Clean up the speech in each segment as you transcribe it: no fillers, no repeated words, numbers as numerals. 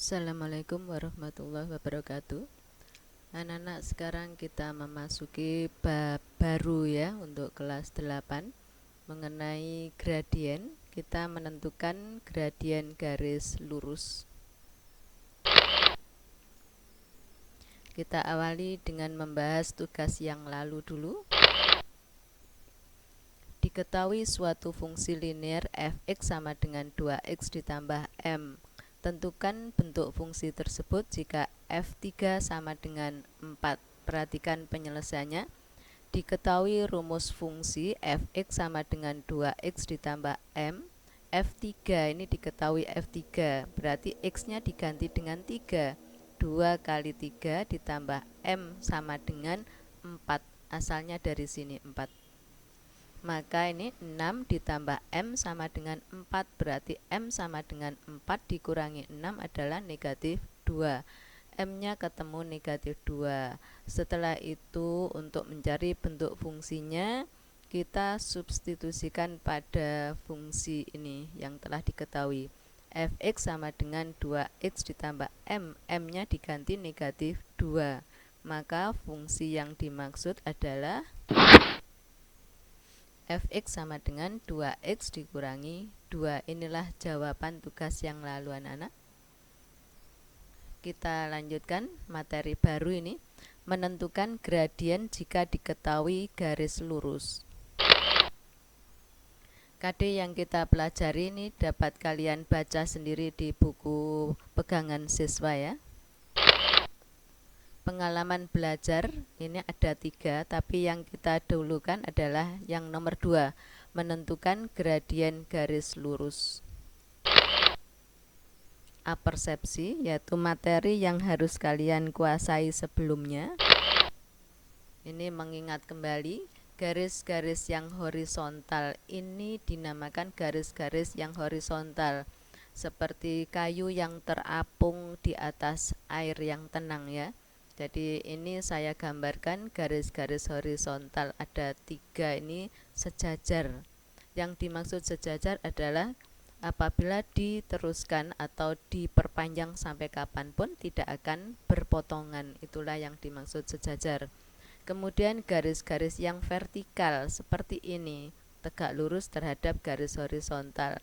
Assalamualaikum warahmatullahi wabarakatuh. Anak-anak, sekarang kita memasuki bab baru ya untuk kelas 8 mengenai gradien. Kita menentukan gradien garis lurus. Kita awali dengan membahas tugas yang lalu dulu. Diketahui suatu fungsi linear fx sama dengan 2x ditambah m. Tentukan bentuk fungsi tersebut jika f3 sama dengan 4. Perhatikan penyelesaiannya. Diketahui rumus fungsi fx sama dengan 2x ditambah m. f3 ini diketahui f3, berarti x-nya diganti dengan 3. 2 kali 3 ditambah m sama dengan 4. Asalnya dari sini 4. Maka ini 6 ditambah M sama dengan 4, berarti M sama dengan 4 dikurangi 6 adalah negatif 2. M-nya ketemu negatif 2. Setelah itu untuk mencari bentuk fungsinya, kita substitusikan pada fungsi ini yang telah diketahui. Fx sama dengan 2x ditambah M. M-nya diganti negatif 2. Maka fungsi yang dimaksud adalah fx sama dengan 2x dikurangi 2. Inilah jawaban tugas yang lalu anak-anak. Kita lanjutkan materi baru ini, menentukan gradien jika diketahui garis lurus. KD yang kita pelajari ini dapat kalian baca sendiri di buku pegangan siswa ya. Pengalaman belajar ini ada 3, tapi yang kita dahulukan adalah yang nomor 2, menentukan gradien garis lurus. Apersepsi yaitu materi yang harus kalian kuasai sebelumnya. Ini mengingat kembali garis-garis yang horizontal ini dinamakan garis-garis yang horizontal, seperti kayu yang terapung di atas air yang tenang ya. Jadi ini saya gambarkan garis-garis horizontal ada 3 ini sejajar. Yang dimaksud sejajar adalah apabila diteruskan atau diperpanjang sampai kapanpun tidak akan berpotongan. Itulah yang dimaksud sejajar. Kemudian garis-garis yang vertikal seperti ini, tegak lurus terhadap garis horizontal.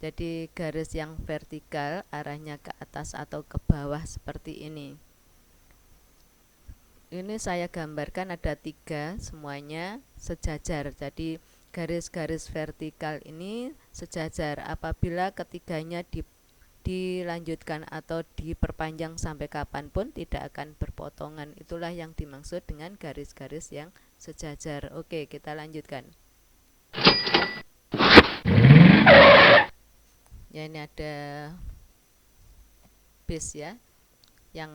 Jadi garis yang vertikal arahnya ke atas atau ke bawah seperti ini. Ini saya gambarkan ada 3, semuanya sejajar. Jadi garis-garis vertikal ini sejajar. Apabila ketiganya dilanjutkan atau diperpanjang sampai kapanpun tidak akan berpotongan. Itulah yang dimaksud dengan garis-garis yang sejajar. Oke, kita lanjutkan. Ya, ini ada bis ya yang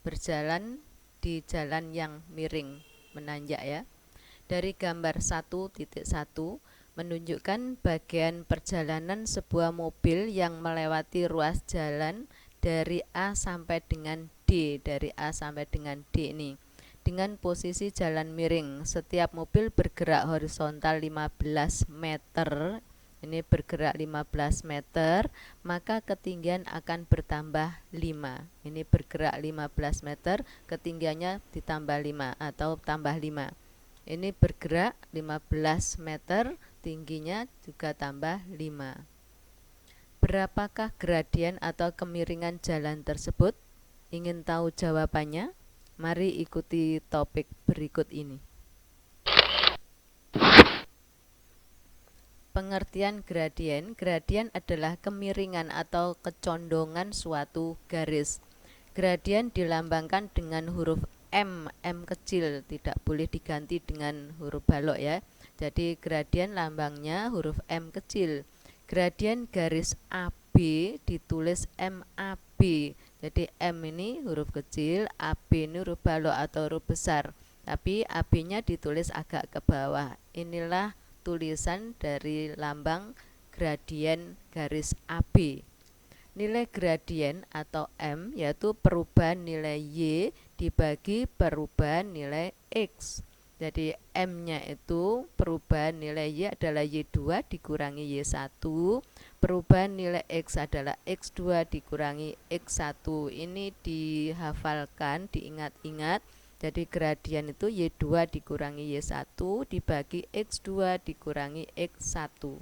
berjalan di jalan yang miring menanjak ya. Dari gambar 1.1 menunjukkan bagian perjalanan sebuah mobil yang melewati ruas jalan dari A sampai dengan D. Dari A sampai dengan D ini dengan posisi jalan miring. Setiap mobil bergerak horizontal 15 meter. Ini bergerak 15 meter, maka ketinggian akan bertambah 5. Ini bergerak 15 meter, ketinggiannya ditambah 5 atau tambah 5. Ini bergerak 15 meter, tingginya juga tambah 5. Berapakah gradien atau kemiringan jalan tersebut? Ingin tahu jawabannya? Mari ikuti topik berikut ini. Pengertian gradien. Gradien adalah kemiringan atau kecondongan suatu garis. Gradien dilambangkan dengan huruf M, M kecil, tidak boleh diganti dengan huruf balok ya. Jadi gradien lambangnya huruf M kecil. Gradien garis AB ditulis MAB. Jadi M ini huruf kecil, AB ini huruf balok atau huruf besar. Tapi AB-nya ditulis agak ke bawah. Inilah tulisan dari lambang gradien garis AB. Nilai gradien atau M yaitu perubahan nilai Y dibagi perubahan nilai X. Jadi M-nya itu perubahan nilai Y adalah Y2 dikurangi Y1. Perubahan nilai X adalah X2 dikurangi X1. Ini dihafalkan, diingat-ingat. Jadi gradien itu Y2 dikurangi Y1 dibagi X2 dikurangi X1.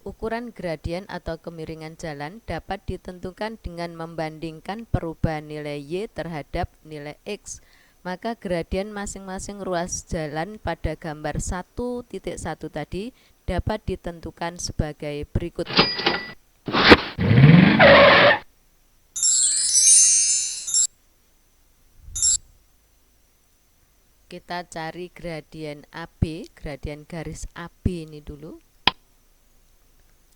Ukuran gradien atau kemiringan jalan dapat ditentukan dengan membandingkan perubahan nilai Y terhadap nilai X. Maka gradien masing-masing ruas jalan pada gambar 1.1 tadi dapat ditentukan sebagai berikut. Kita cari gradien AB, gradien garis AB ini dulu,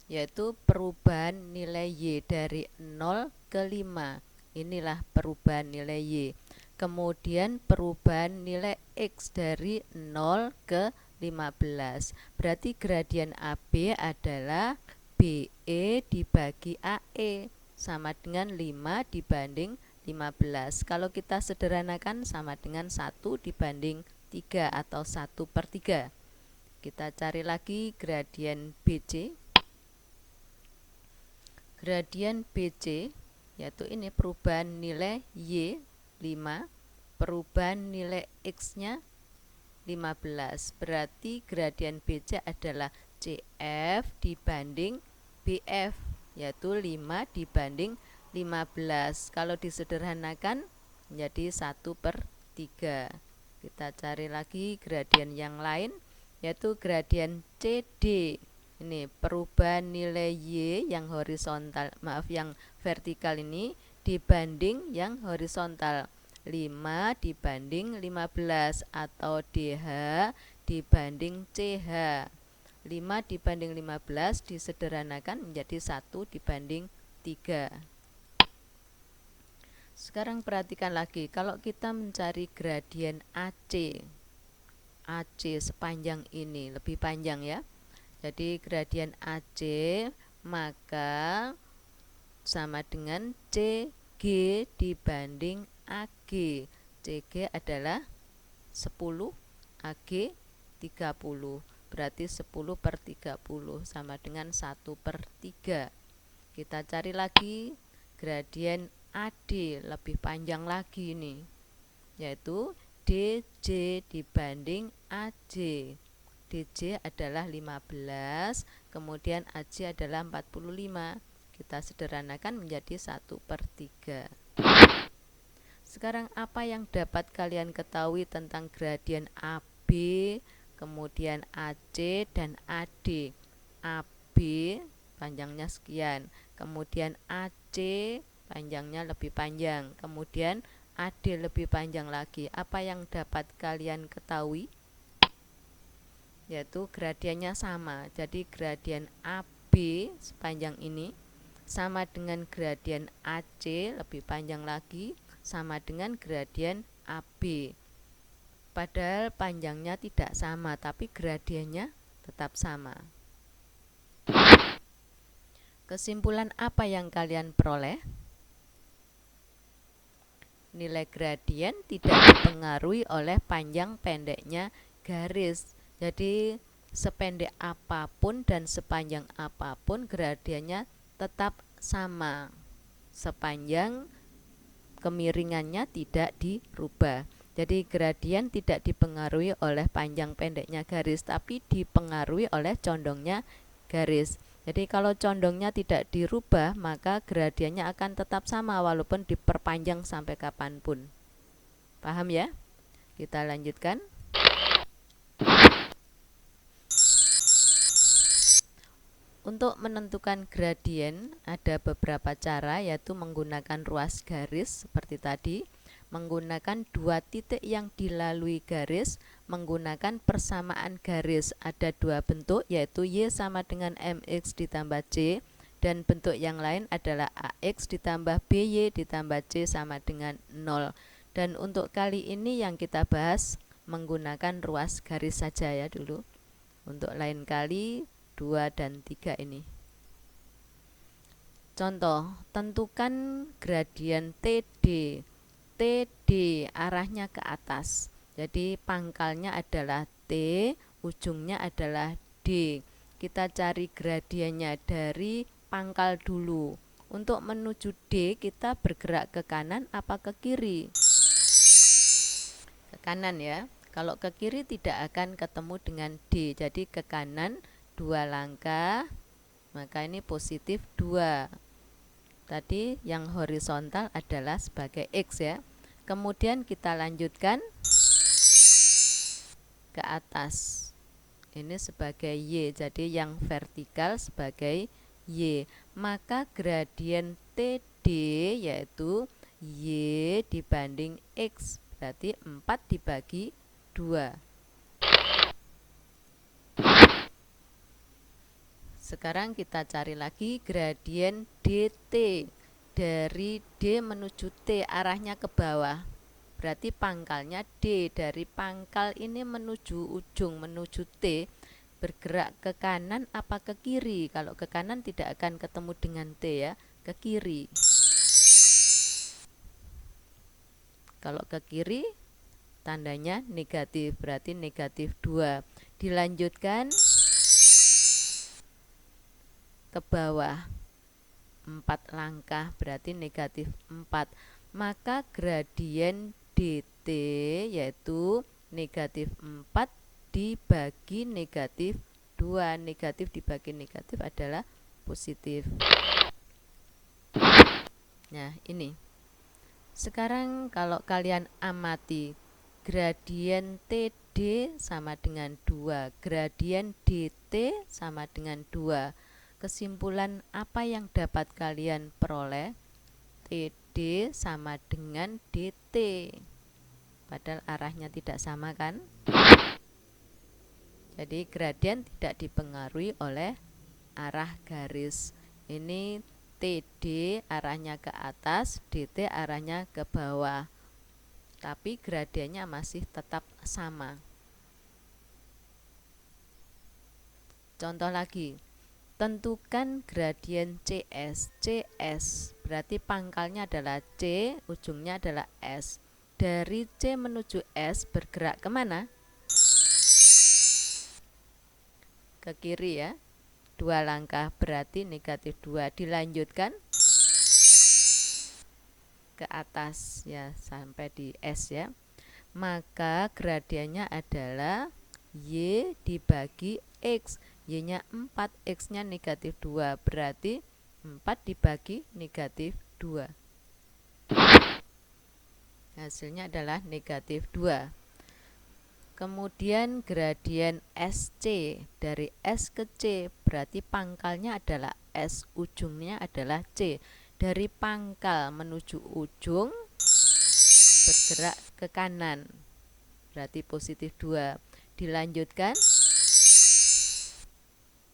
yaitu perubahan nilai Y dari 0 ke 5. Inilah perubahan nilai Y. Kemudian perubahan nilai X dari 0 ke 15. Berarti gradien AB adalah BE dibagi AE sama dengan 5 dibanding 15. Kalau kita sederhanakan sama dengan 1 dibanding 3 atau 1/3. Kita cari lagi gradien BC. Gradien BC yaitu ini perubahan nilai Y 5, perubahan nilai X-nya 15. Berarti gradien BC adalah CF dibanding BF, yaitu 5 dibanding 15. Kalau disederhanakan menjadi 1/3. Kita cari lagi gradien yang lain, yaitu gradien CD. Ini perubahan nilai Y yang horizontal, yang vertikal ini dibanding yang horizontal. 5 dibanding 15 atau DH dibanding CH. 5 dibanding 15 disederhanakan menjadi 1 dibanding 3. Sekarang perhatikan lagi, kalau kita mencari gradien AC, AC sepanjang ini, lebih panjang ya. Jadi gradien AC maka sama dengan CG dibanding AG. CG adalah 10, AG 30. Berarti 10/30 sama dengan 1/3. Kita cari lagi gradien AD, lebih panjang lagi ini, yaitu DJ dibanding AJ. DJ adalah 15, kemudian AJ adalah 45. Kita sederhanakan menjadi 1/3. Sekarang apa yang dapat kalian ketahui tentang gradien AB, kemudian AC dan AD? AB panjangnya sekian, kemudian AC panjangnya lebih panjang, kemudian AD lebih panjang lagi. Apa yang dapat kalian ketahui? Yaitu gradiennya sama. Jadi gradien AB sepanjang ini sama dengan gradien AC lebih panjang lagi sama dengan gradien AB. Padahal panjangnya tidak sama, tapi gradiennya tetap sama. Kesimpulan apa yang kalian peroleh? Nilai gradien tidak dipengaruhi oleh panjang pendeknya garis. Jadi sependek apapun dan sepanjang apapun gradiennya tetap sama sepanjang kemiringannya tidak dirubah. Jadi gradien tidak dipengaruhi oleh panjang pendeknya garis, tapi dipengaruhi oleh condongnya garis. Jadi kalau condongnya tidak dirubah, maka gradiennya akan tetap sama walaupun diperpanjang sampai kapanpun. Paham ya? Kita lanjutkan. Untuk menentukan gradien ada beberapa cara, yaitu menggunakan ruas garis seperti tadi, menggunakan 2 titik yang dilalui garis, menggunakan persamaan garis. Ada 2 bentuk, yaitu Y sama dengan MX ditambah C, dan bentuk yang lain adalah AX ditambah BY ditambah C sama dengan 0. Dan untuk kali ini yang kita bahas menggunakan ruas garis saja ya dulu. Untuk lain kali 2 dan 3 ini. Contoh, tentukan gradien TD. TD D, arahnya ke atas. Jadi pangkalnya adalah T, ujungnya adalah D. Kita cari gradiennya dari pangkal dulu. Untuk menuju D, kita bergerak ke kanan apa ke kiri? Ke kanan ya. Kalau ke kiri tidak akan ketemu dengan D. Jadi ke kanan 2 langkah, maka ini positif 2. Tadi yang horizontal adalah sebagai X ya. Kemudian kita lanjutkan ke atas. Ini sebagai Y. Jadi yang vertikal sebagai Y. Maka gradien TD yaitu Y dibanding X. Berarti 4 dibagi 2. Sekarang kita cari lagi gradien DT. Dari D menuju T, arahnya ke bawah. Berarti pangkalnya D. Dari pangkal ini menuju ujung, menuju T, bergerak ke kanan apa ke kiri? Kalau ke kanan tidak akan ketemu dengan T ya, ke kiri. Kalau ke kiri tandanya negatif, berarti negatif 2. Dilanjutkan ke bawah 4 langkah, berarti negatif 4. Maka gradien DT yaitu negatif 4 dibagi negatif 2. Negatif dibagi negatif adalah positif. Nah ini. Sekarang kalau kalian amati, gradien TD sama dengan 2, gradien DT sama dengan 2. Kesimpulan apa yang dapat kalian peroleh? TD sama dengan DT. Padahal arahnya tidak sama kan? Jadi gradien tidak dipengaruhi oleh arah garis. Ini TD arahnya ke atas, DT arahnya ke bawah. Tapi gradiennya masih tetap sama. Contoh lagi. Tentukan gradien CS. CS berarti pangkalnya adalah C, ujungnya adalah S. Dari C menuju S bergerak kemana? Ke kiri ya. 2 langkah berarti negatif 2. Dilanjutkan ke atas ya sampai di S ya. Maka gradiennya adalah Y dibagi X. Y-nya 4, X-nya negatif 2. Berarti 4 dibagi negatif 2. Hasilnya adalah negatif 2. Kemudian gradien SC. Dari S ke C. Berarti pangkalnya adalah S, ujungnya adalah C. Dari pangkal menuju ujung bergerak ke kanan. Berarti positif 2. Dilanjutkan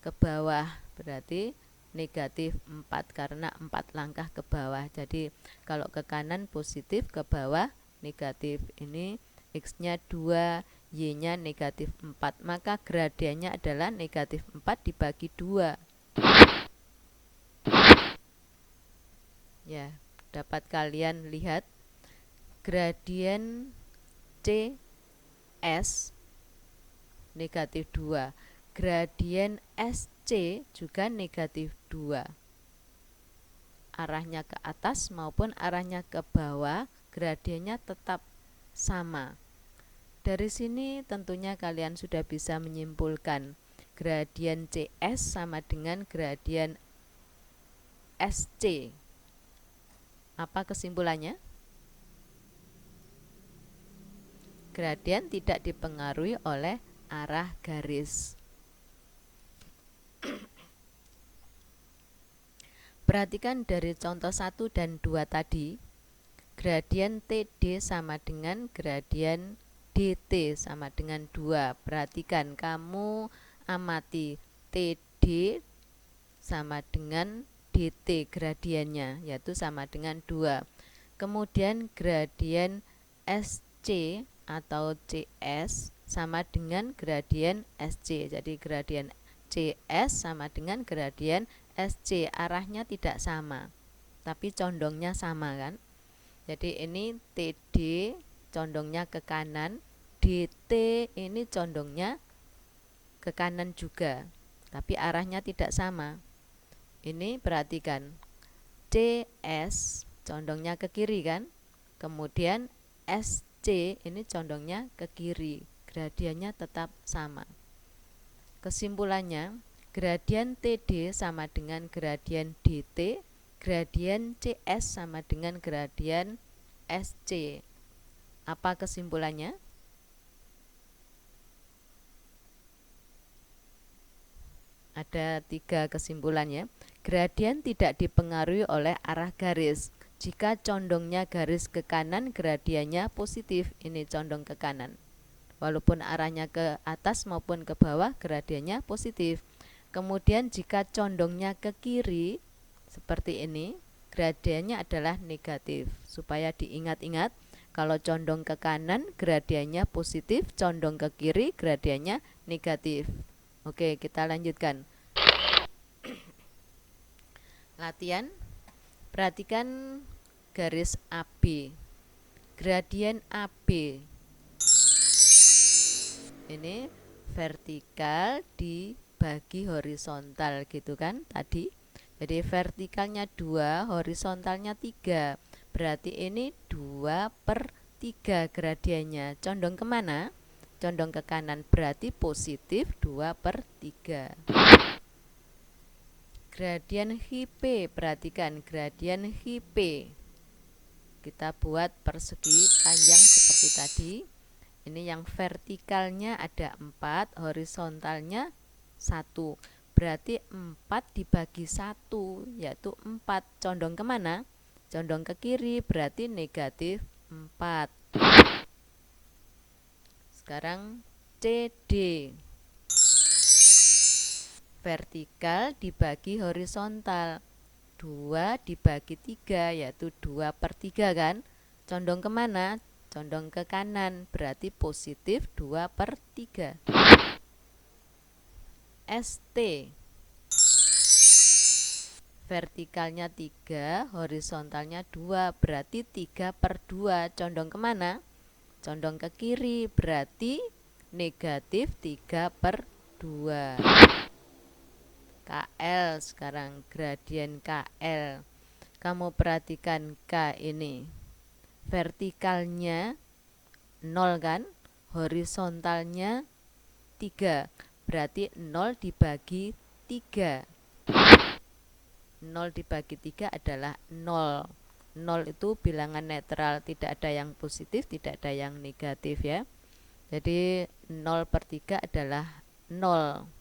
ke bawah, berarti negatif 4 karena 4 langkah ke bawah. Jadi kalau ke kanan positif, ke bawah negatif. Ini X-nya 2, Y-nya negatif 4. Maka gradiennya adalah negatif 4 dibagi 2. Ya, dapat kalian lihat gradien CS negatif 2. Gradien SC juga negatif 2. Arahnya ke atas maupun arahnya ke bawah, gradiennya tetap sama. Dari sini tentunya kalian sudah bisa menyimpulkan gradien CS sama dengan gradien SC. Apa kesimpulannya? Gradien tidak dipengaruhi oleh arah garis. Perhatikan dari contoh 1 dan 2 tadi, gradien TD sama dengan gradien DT sama dengan 2. Perhatikan, kamu amati TD sama dengan DT gradiennya, yaitu sama dengan 2. Kemudian gradien SC atau CS sama dengan gradien SC. Jadi gradien CS sama dengan gradien SC, arahnya tidak sama, tapi condongnya sama kan. Jadi ini TD condongnya ke kanan, DT ini condongnya ke kanan juga, tapi arahnya tidak sama. Ini perhatikan, CS condongnya ke kiri kan, kemudian SC ini condongnya ke kiri, gradiennya tetap sama. Kesimpulannya, gradien TD sama dengan gradien DT, gradien CS sama dengan gradien SC. Apa kesimpulannya? Ada 3 kesimpulannya. Gradien tidak dipengaruhi oleh arah garis. Jika condongnya garis ke kanan, gradiennya positif. Ini condong ke kanan. Walaupun arahnya ke atas maupun ke bawah, gradiennya positif. Kemudian jika condongnya ke kiri, seperti ini, gradiennya adalah negatif. Supaya diingat-ingat, kalau condong ke kanan, gradiennya positif, condong ke kiri, gradiennya negatif. Oke, kita lanjutkan. Latihan, perhatikan garis AB. Gradien AB ini vertikal dibagi horizontal gitu kan tadi. Jadi vertikalnya 2, horizontalnya 3. Berarti ini 2/3 gradiennya. Condong kemana? Condong ke kanan, berarti positif 2/3. Gradien HP, perhatikan gradien HP. Kita buat persegi panjang seperti tadi. Ini yang vertikalnya ada 4, horizontalnya 1. Berarti 4 dibagi 1, yaitu 4. Condong kemana? Condong ke kiri, berarti negatif 4. Sekarang CD. Vertikal dibagi horizontal. 2 dibagi 3, yaitu 2/3 kan? Condong kemana? Condong ke kanan, berarti positif 2/3. ST. Vertikalnya 3, horizontalnya 2, berarti 3/2. Condong kemana? Condong ke kiri, berarti negatif 3/2. KL sekarang, gradien KL. Kamu perhatikan K ini. Vertikalnya 0 kan? Horizontalnya 3. Berarti 0 dibagi 3. 0 dibagi 3 adalah 0. 0 itu bilangan netral, tidak ada yang positif, tidak ada yang negatif ya. Jadi 0/3 adalah 0.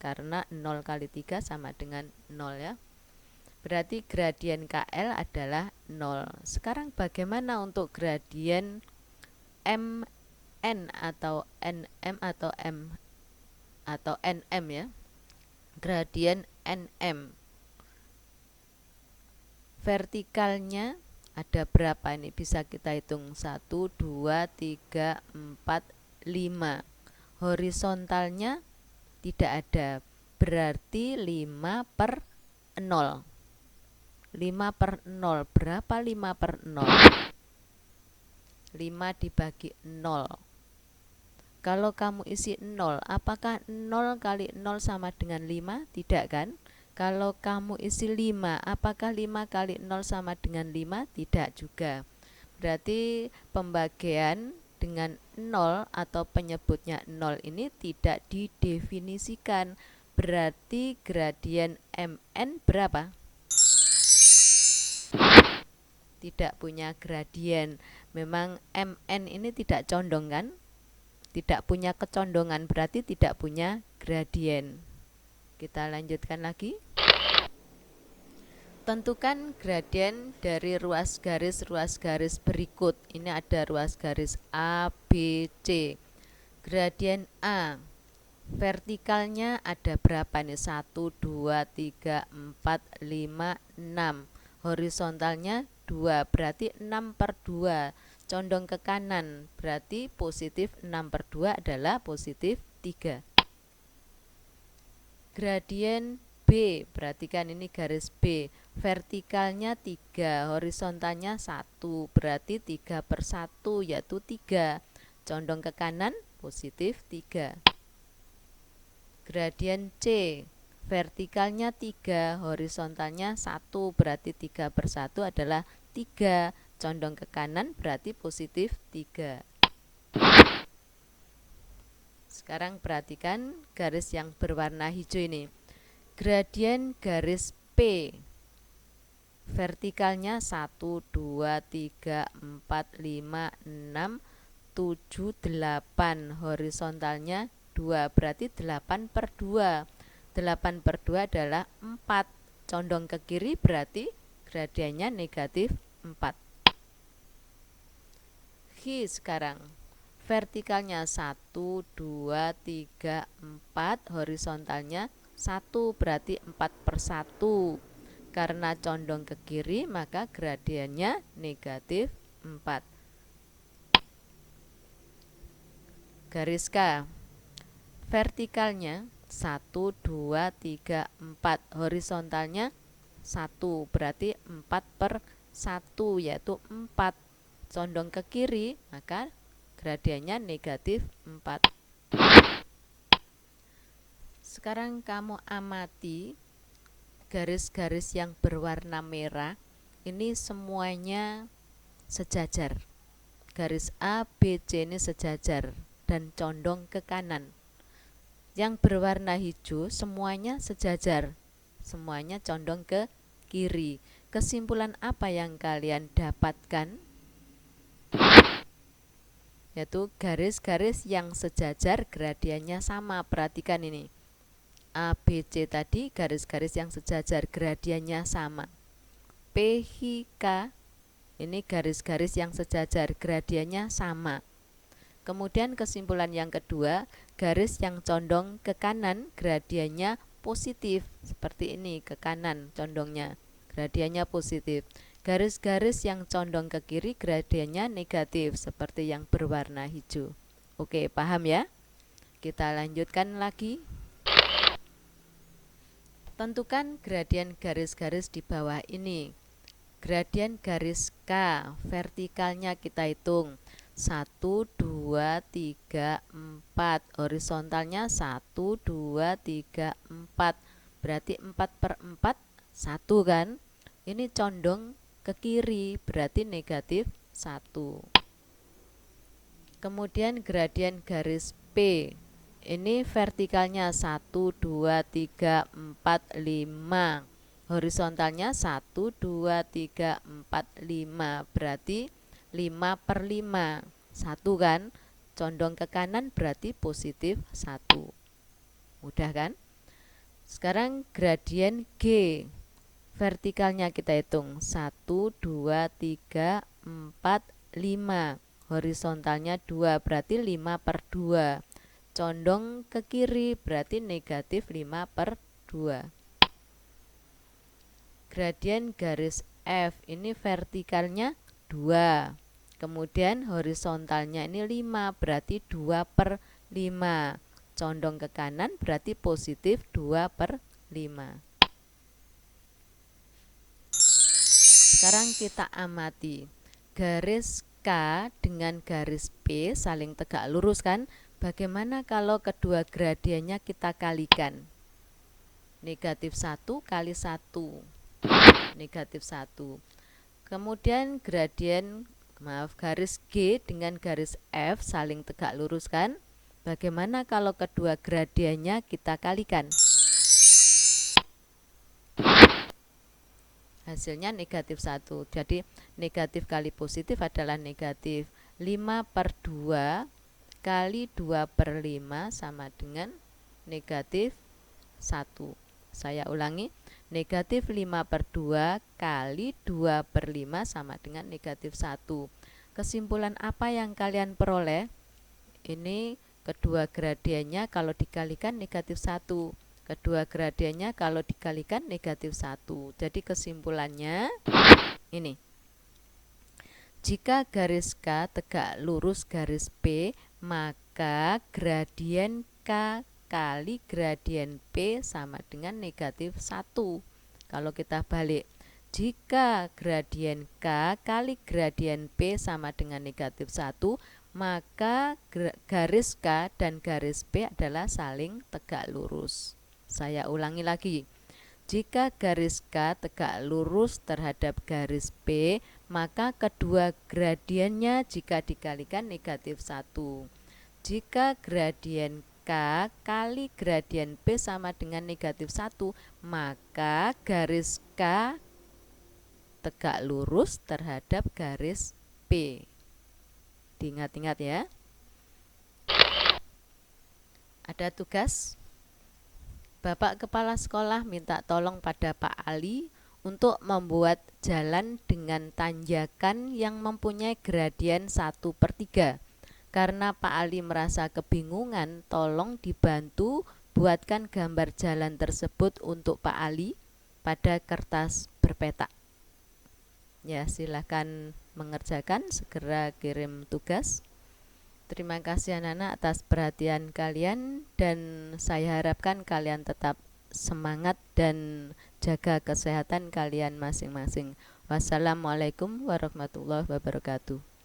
Karena 0 kali 3 sama dengan 0 ya. Berarti gradien KL adalah 0. Sekarang bagaimana untuk gradien MN atau NM atau M atau NM ya? Gradien NM. Vertikalnya ada berapa ini? Bisa kita hitung 1, 2, 3, 4, 5. Horizontalnya tidak ada, berarti 5/0. 5/0, berapa 5/0? 5 dibagi 0. Kalau kamu isi 0, apakah 0 kali 0 sama dengan 5? Tidak kan? Kalau kamu isi 5, apakah 5 kali 0 sama dengan 5? Tidak juga. Berarti pembagian dengan 0 atau penyebutnya 0 ini tidak didefinisikan. Berarti gradien MN berapa? Tidak punya gradien. Memang MN ini tidak condong kan? Tidak punya kecondongan, berarti tidak punya gradien. Kita lanjutkan lagi. Tentukan gradien dari ruas garis berikut. Ini ada ruas garis A, B, C. Gradien A, vertikalnya ada berapa nih? 1, 2, 3, 4, 5, 6. Horizontalnya 2, berarti 6/2. Condong ke kanan, berarti positif 6/2 adalah positif 3. Gradien B, perhatikan ini garis B. vertikalnya 3, horizontalnya 1, berarti 3/1 yaitu 3. Condong ke kanan positif 3. Gradien C, vertikalnya 3, horizontalnya 1, berarti 3/1 adalah 3. Condong ke kanan berarti positif 3. Sekarang perhatikan garis yang berwarna hijau ini. Gradien garis P, vertikalnya 1, 2, 3, 4, 5, 6, 7, 8, horizontalnya 2, berarti 8/2. 8/2 adalah 4. Condong ke kiri berarti gradiennya negatif 4. Sekarang vertikalnya 1, 2, 3, 4, horizontalnya 1, berarti 4/1. Karena condong ke kiri maka gradiennya negatif 4. Garis K, vertikalnya 1, 2, 3, 4, horizontalnya 1, berarti 4/1 yaitu 4. Condong ke kiri maka gradiennya negatif 4. Sekarang kamu amati garis-garis yang berwarna merah, ini semuanya sejajar. Garis A, B, C ini sejajar dan condong ke kanan. Yang berwarna hijau semuanya sejajar, semuanya condong ke kiri. Kesimpulan apa yang kalian dapatkan? Yaitu garis-garis yang sejajar gradiennya sama. Perhatikan ini, A, B, C tadi garis-garis yang sejajar gradiennya sama. P, H, K ini garis-garis yang sejajar gradiennya sama. Kemudian kesimpulan yang kedua, garis yang condong ke kanan gradiennya positif. Seperti ini, ke kanan condongnya, gradiennya positif. Garis-garis yang condong ke kiri gradiennya negatif, seperti yang berwarna hijau. Oke, paham ya? Kita lanjutkan lagi. Tentukan gradien garis-garis di bawah ini. Gradien garis K, vertikalnya kita hitung 1, 2, 3, 4, horizontalnya 1, 2, 3, 4, berarti 4/4, 1 kan? Ini condong ke kiri, berarti negatif 1. Kemudian gradien garis P, ini vertikalnya 1, 2, 3, 4, 5, horizontalnya 1, 2, 3, 4, 5, berarti 5/5, 1 kan? Condong ke kanan berarti positif 1. Mudah kan? Sekarang gradien G, vertikalnya kita hitung 1, 2, 3, 4, 5, horizontalnya 2, berarti 5/2. Condong ke kiri berarti negatif 5/2. Gradien garis F, ini vertikalnya 2, kemudian horizontalnya ini 5, berarti 2/5. Condong ke kanan berarti positif 2/5. Sekarang kita amati garis K dengan garis P saling tegak lurus kan? Bagaimana kalau kedua gradiennya kita kalikan? Negatif 1 kali 1, negatif 1. Kemudian garis G dengan garis F saling tegak lurus kan? Bagaimana kalau kedua gradiennya kita kalikan? Hasilnya negatif 1. Jadi negatif kali positif adalah negatif. 5/2 kali 2/5 sama dengan negatif 1. Saya ulangi, negatif 5/2 kali 2/5 sama dengan negatif 1. Kesimpulan apa yang kalian peroleh? Ini kedua gradiennya kalau dikalikan negatif 1. Kedua gradiennya kalau dikalikan negatif 1. Jadi kesimpulannya ini. Jika garis K tegak lurus garis P, maka gradien K kali gradien P sama dengan negatif 1. Kalau kita balik, Jika gradien K kali gradien P sama dengan negatif 1, maka garis K dan garis P adalah saling tegak lurus. Saya ulangi lagi. Jika garis K tegak lurus terhadap garis P, maka kedua gradiennya jika dikalikan negatif 1. Jika gradien K kali gradien P sama dengan negatif 1, maka garis K tegak lurus terhadap garis P. Diingat-ingat ya. Ada tugas. Bapak Kepala Sekolah minta tolong pada Pak Ali untuk membuat jalan dengan tanjakan yang mempunyai gradien 1/3. Karena Pak Ali merasa kebingungan, tolong dibantu buatkan gambar jalan tersebut untuk Pak Ali pada kertas berpetak. Ya, silahkan mengerjakan, segera kirim tugas. Terima kasih anak-anak atas perhatian kalian, dan saya harapkan kalian tetap semangat dan jaga kesehatan kalian masing-masing. Wassalamualaikum warahmatullahi wabarakatuh.